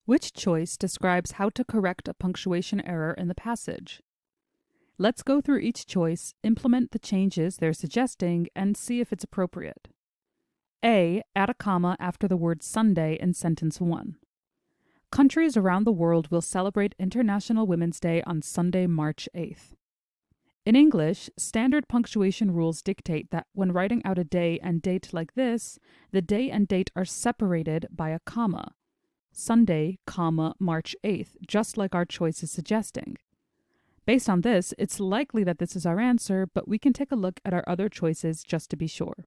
Which choice describes how to correct a punctuation error in the passage? Let's go through each choice, implement the changes they're suggesting, and see if it's appropriate. A. Add a comma after the word Sunday in sentence 1. Countries around the world will celebrate International Women's Day on Sunday, March 8th. In English, standard punctuation rules dictate that when writing out a day and date like this, the day and date are separated by a comma. Sunday, comma, March 8th, just like our choice is suggesting. Based on this, it's likely that this is our answer, but we can take a look at our other choices just to be sure.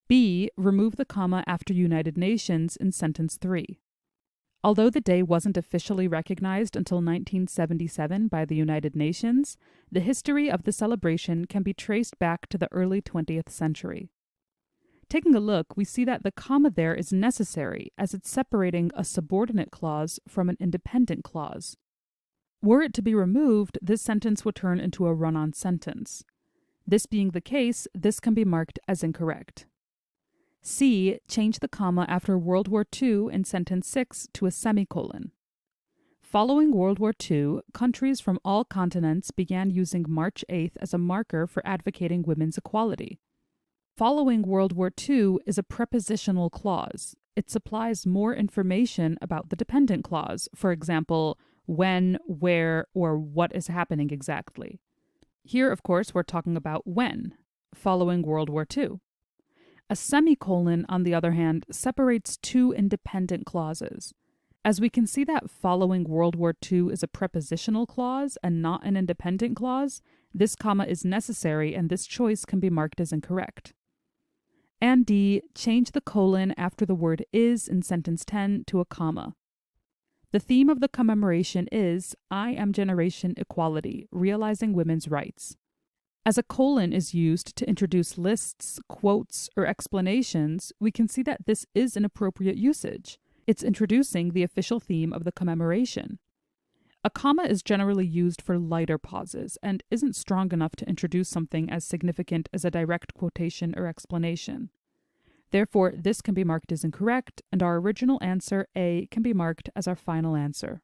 B. Remove the comma after United Nations in sentence 3. Although the day wasn't officially recognized until 1977 by the United Nations, the history of the celebration can be traced back to the early 20th century. Taking a look, we see that the comma there is necessary as it's separating a subordinate clause from an independent clause. Were it to be removed, this sentence would turn into a run-on sentence. This being the case, this can be marked as incorrect. C. Change the comma after World War II in sentence 6 to a semicolon. Following World War II, countries from all continents began using March 8th as a marker for advocating women's equality. Following World War II is a prepositional clause. It supplies more information about the dependent clause, for example, when, where, or what is happening exactly. Here, of course, we're talking about when, following World War II. A semicolon, on the other hand, separates two independent clauses. As we can see that following World War II is a prepositional clause and not an independent clause, this comma is necessary and this choice can be marked as incorrect. And D. Change the colon after the word is in sentence 10 to a comma. The theme of the commemoration is I Am Generation Equality, Realizing Women's Rights. As a colon is used to introduce lists, quotes, or explanations, we can see that this is an appropriate usage. It's introducing the official theme of the commemoration. A comma is generally used for lighter pauses and isn't strong enough to introduce something as significant as a direct quotation or explanation. Therefore, this can be marked as incorrect, and our original answer A can be marked as our final answer.